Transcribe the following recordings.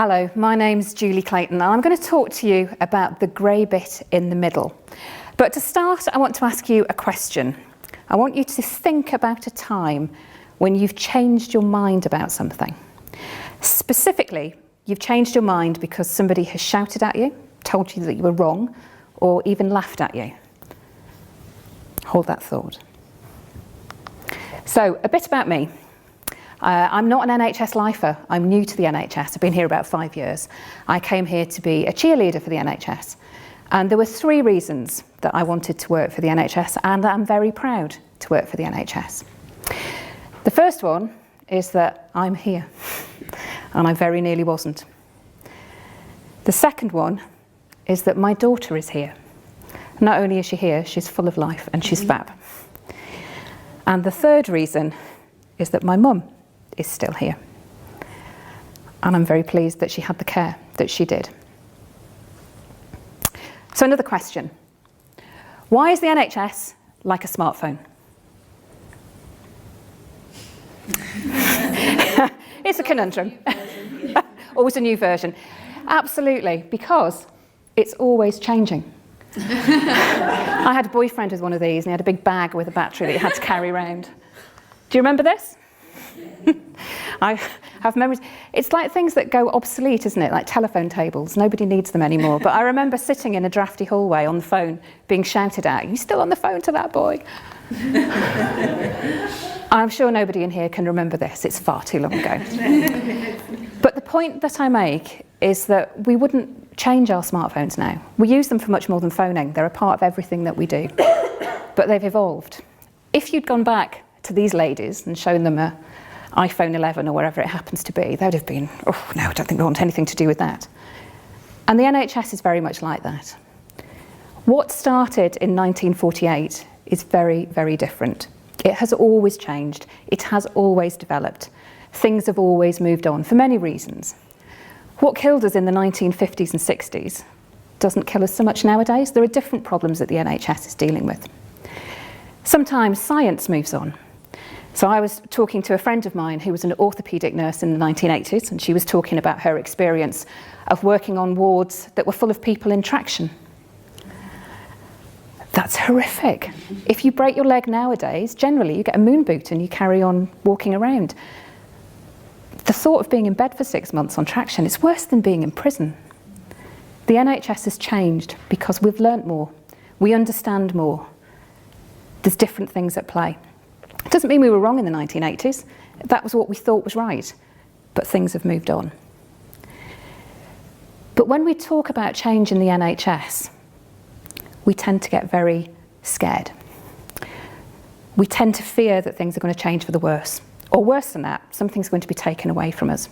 Hello, my name's Julie Clayton and I'm going to talk to you about the grey bit in the middle. But to start, I want to ask you a question. I want you to think about a time when you've changed your mind about something. Specifically, you've changed your mind because somebody has shouted at you, told you that you were wrong, or even laughed at you. Hold that thought. So, a bit about me. I'm not an NHS lifer. I'm new to the NHS. I've been here about 5 years. I came here to be a cheerleader for the NHS. And there were 3 reasons that I wanted to work for the NHS, and I'm very proud to work for the NHS. The first one is that I'm here, and I very nearly wasn't. The second one is that my daughter is here. Not only is she here, she's full of life and she's fab. And the third reason is that my mum is still here. And I'm very pleased that she had the care that she did. So another question. Why is the NHS like a smartphone? It's a conundrum. Always a new version. Absolutely, because it's always changing. I had a boyfriend with one of these and he had a big bag with a battery that he had to carry around. Do you remember this? I have memories. It's like things that go obsolete, isn't it? Like telephone tables. Nobody needs them anymore. But I remember sitting in a drafty hallway on the phone being shouted at. You still on the phone to that boy? I'm sure nobody in here can remember this. It's far too long ago. But the point that I make is that we wouldn't change our smartphones now. We use them for much more than phoning. They're a part of everything that we do. But they've evolved. If you'd gone back to these ladies and shown them a iPhone 11 or wherever it happens to be, they would have been, oh no, I don't think we want anything to do with that. And the NHS is very much like that. What started in 1948 is very, very different. It has always changed. It has always developed. Things have always moved on for many reasons. What killed us in the 1950s and 60s doesn't kill us so much nowadays. There are different problems that the NHS is dealing with. Sometimes science moves on. So I was talking to a friend of mine who was an orthopaedic nurse in the 1980s, and she was talking about her experience of working on wards that were full of people in traction. That's horrific. If you break your leg nowadays, generally you get a moon boot and you carry on walking around. The thought of being in bed for 6 months on traction is worse than being in prison. The NHS has changed because we've learnt more. We understand more. There's different things at play. It doesn't mean we were wrong in the 1980s. That was what we thought was right. But things have moved on. But when we talk about change in the NHS, we tend to get very scared. We tend to fear that things are going to change for the worse. Or worse than that, something's going to be taken away from us.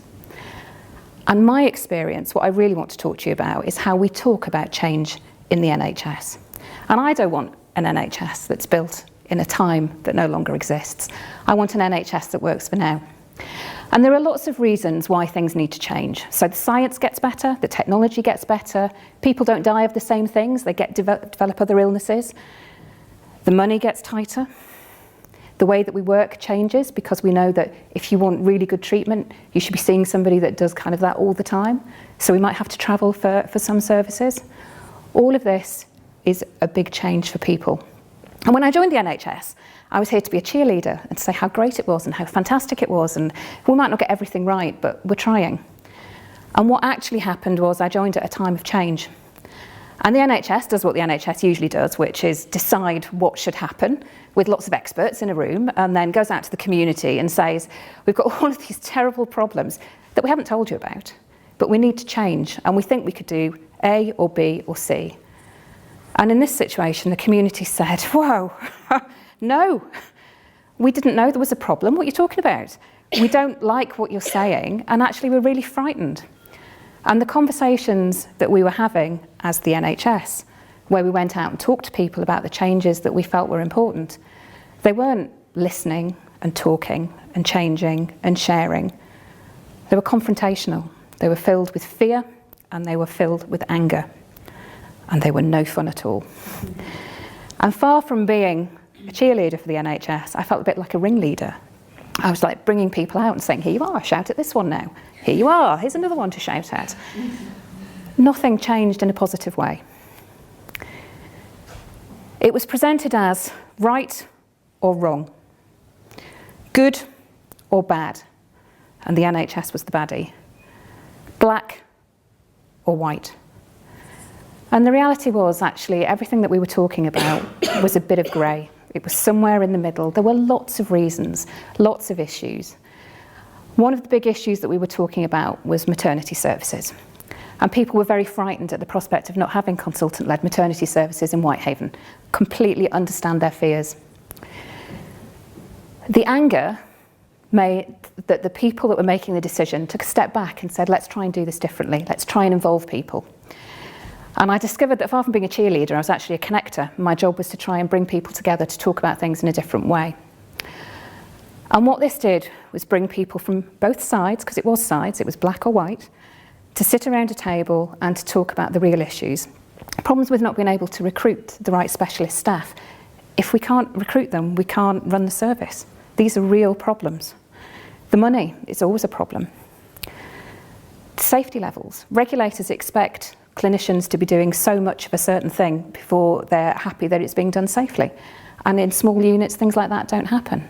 And my experience, what I really want to talk to you about, is how we talk about change in the NHS. And I don't want an NHS that's built in a time that no longer exists. I want an NHS that works for now. And there are lots of reasons why things need to change. So the science gets better, the technology gets better, people don't die of the same things, they develop other illnesses, the money gets tighter, the way that we work changes because we know that if you want really good treatment, you should be seeing somebody that does kind of that all the time. So we might have to travel for some services. All of this is a big change for people. And when I joined the NHS, I was here to be a cheerleader and to say how great it was and how fantastic it was, and we might not get everything right, but we're trying. And what actually happened was I joined at a time of change. And the NHS does what the NHS usually does, which is decide what should happen with lots of experts in a room, and then goes out to the community and says, we've got all of these terrible problems that we haven't told you about, but we need to change, and we think we could do A or B or C. And in this situation, the community said, whoa, no, we didn't know there was a problem. What are you talking about? We don't like what you're saying, and actually we're really frightened. And the conversations that we were having as the NHS, where we went out and talked to people about the changes that we felt were important, they weren't listening and talking and changing and sharing. They were confrontational. They were filled with fear and they were filled with anger. And they were no fun at all. And far from being a cheerleader for the NHS, I felt a bit like a ringleader. I was like bringing people out and saying, here you are, shout at this one now. Here you are, here's another one to shout at. Nothing changed in a positive way. It was presented as right or wrong, good or bad, and the NHS was the baddie, black or white. And the reality was actually everything that we were talking about was a bit of grey. It was somewhere in the middle. There were lots of reasons, lots of issues. One of the big issues that we were talking about was maternity services. And people were very frightened at the prospect of not having consultant-led maternity services in Whitehaven. Completely understand their fears. The anger made that the people that were making the decision took a step back and said, let's try and do this differently. Let's try and involve people. And I discovered that far from being a cheerleader, I was actually a connector. My job was to try and bring people together to talk about things in a different way. And what this did was bring people from both sides, because it was sides, it was black or white, to sit around a table and to talk about the real issues. Problems with not being able to recruit the right specialist staff. If we can't recruit them, we can't run the service. These are real problems. The money is always a problem. Safety levels. Regulators expect clinicians to be doing so much of a certain thing before they're happy that it's being done safely. And in small units, things like that don't happen.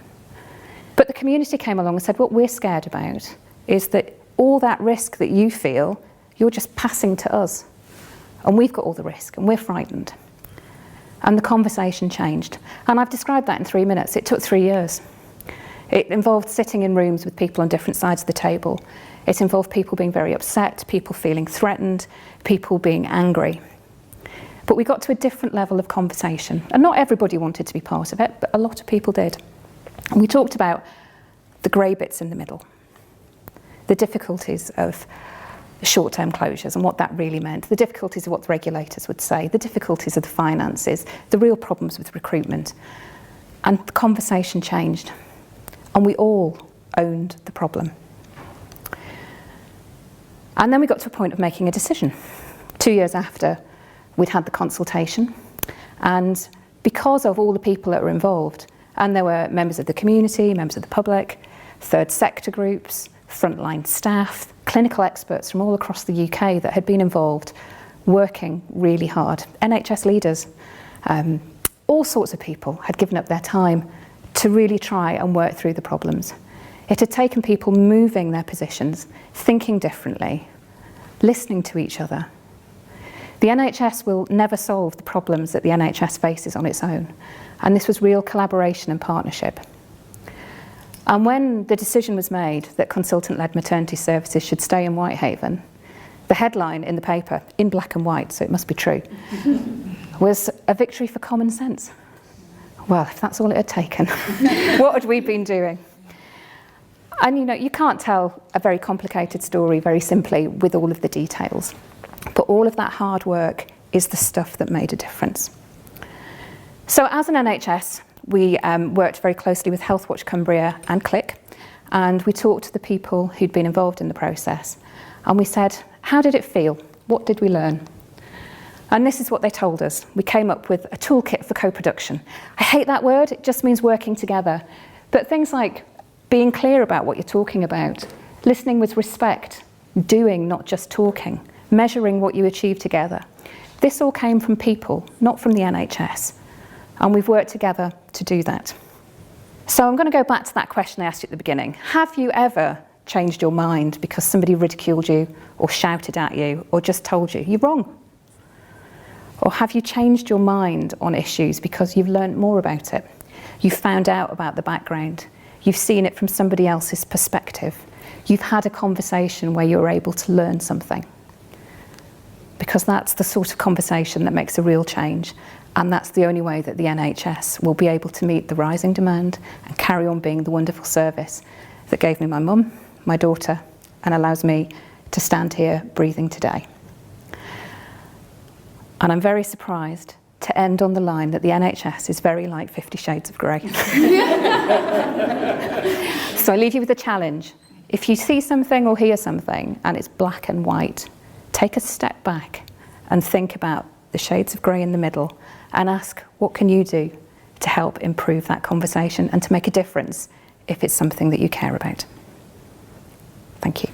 But the community came along and said, what we're scared about is that all that risk that you feel, you're just passing to us. And we've got all the risk, and we're frightened. And the conversation changed. And I've described that in 3 minutes. It took 3 years. It involved sitting in rooms with people on different sides of the table. It involved people being very upset, people feeling threatened, people being angry. But we got to a different level of conversation. And not everybody wanted to be part of it, but a lot of people did. And we talked about the grey bits in the middle, the difficulties of short-term closures and what that really meant, the difficulties of what the regulators would say, the difficulties of the finances, the real problems with recruitment. And the conversation changed. And we all owned the problem. And then we got to a point of making a decision. 2 years after we'd had the consultation, and because of all the people that were involved, and there were members of the community, members of the public, third sector groups, frontline staff, clinical experts from all across the UK that had been involved, working really hard, NHS leaders, all sorts of people had given up their time to really try and work through the problems. It had taken people moving their positions, thinking differently, listening to each other. The NHS will never solve the problems that the NHS faces on its own, and this was real collaboration and partnership. And when the decision was made that consultant-led maternity services should stay in Whitehaven, the headline in the paper, in black and white, so it must be true, was a victory for common sense. Well, if that's all it had taken, what had we been doing? And you know, you can't tell a very complicated story very simply with all of the details. But all of that hard work is the stuff that made a difference. So as an NHS, we worked very closely with Healthwatch Cumbria and CLIC, and we talked to the people who'd been involved in the process. And we said, how did it feel? What did we learn? And this is what they told us. We came up with a toolkit for co-production. I hate that word, it just means working together. But things like being clear about what you're talking about, listening with respect, doing, not just talking, measuring what you achieve together. This all came from people, not from the NHS. And we've worked together to do that. So I'm going to go back to that question I asked you at the beginning. Have you ever changed your mind because somebody ridiculed you or shouted at you or just told you, you're wrong? Or have you changed your mind on issues because you've learned more about it? You've found out about the background. You've seen it from somebody else's perspective. You've had a conversation where you're able to learn something. Because that's the sort of conversation that makes a real change. And that's the only way that the NHS will be able to meet the rising demand and carry on being the wonderful service that gave me my mum, my daughter, and allows me to stand here breathing today. And I'm very surprised to end on the line that the NHS is very like 50 Shades of Grey. So I leave you with a challenge. If you see something or hear something and it's black and white, take a step back and think about the shades of grey in the middle and ask, what can you do to help improve that conversation and to make a difference if it's something that you care about. Thank you.